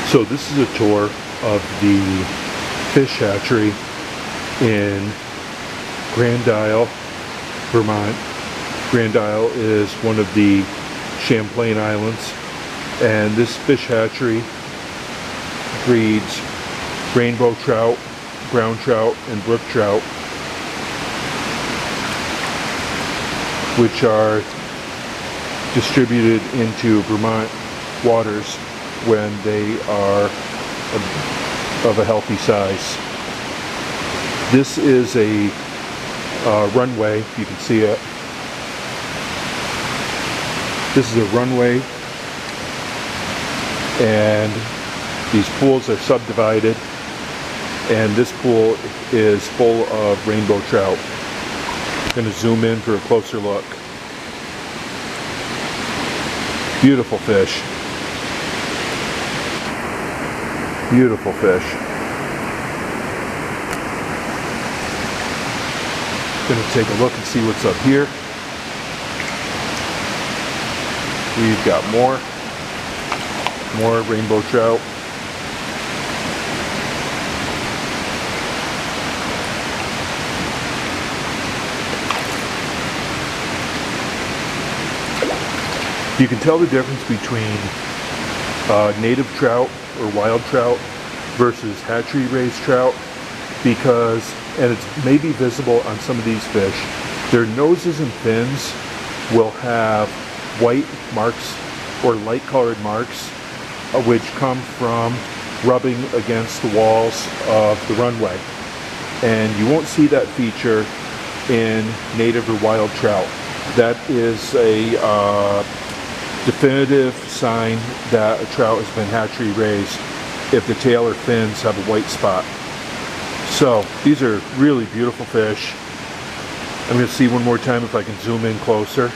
So this is a tour of the fish hatchery in Grand Isle, Vermont. Grand Isle is one of the Champlain Islands, and this fish hatchery breeds rainbow trout, brown trout, and brook trout, which are distributed into Vermont waters when they are of a healthy size. This is a runway, you can see it. This is a runway, and these pools are subdivided, and this pool is full of rainbow trout. I'm going to zoom in for a closer look. Beautiful fish. Beautiful fish. Going to take a look and see what's up here. We've got more rainbow trout. You can tell the difference between native trout or wild trout versus hatchery raised trout because, and it's maybe visible on some of these fish, their noses and fins will have white marks or light colored marks which come from rubbing against the walls of the runway. And you won't see that feature in native or wild trout. That is a definitive sign that a trout has been hatchery raised if the tail or fins have a white spot. So these are really beautiful fish. I'm going to see one more time if I can zoom in closer,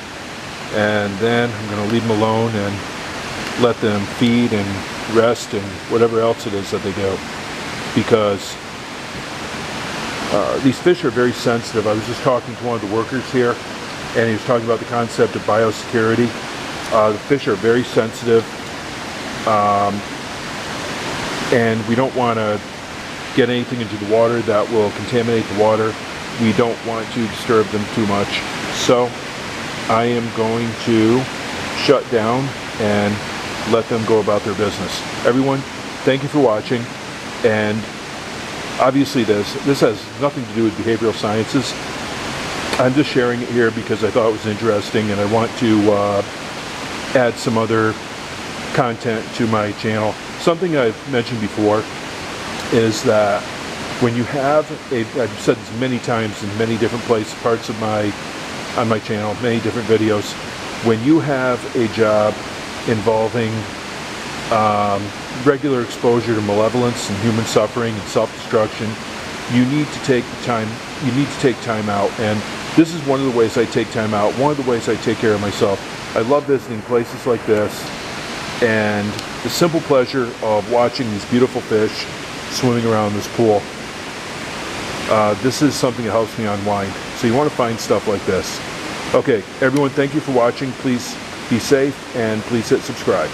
and then I'm going to leave them alone and let them feed and rest and whatever else it is that they do, because these fish are very sensitive. I was just talking to one of the workers here, and he was talking about the concept of biosecurity. The fish are very sensitive, and we don't want to get anything into the water that will contaminate the water. We don't want to disturb them too much. So I am going to shut down and let them go about their business. Everyone, thank you for watching. And obviously this has nothing to do with behavioral sciences. I'm just sharing it here because I thought it was interesting, and I want to add some other content to my channel. Something I've mentioned before is that when you have I've said this many times in many different places, parts of on my channel, many different videos, when you have a job involving regular exposure to malevolence and human suffering and self-destruction, you need to take time out. And this is one of the ways I take time out, one of the ways I take care of myself. I love visiting places like this, and the simple pleasure of watching these beautiful fish swimming around this pool. This is something that helps me unwind. So you want to find stuff like this. Okay, everyone, thank you for watching. Please be safe, and please hit subscribe.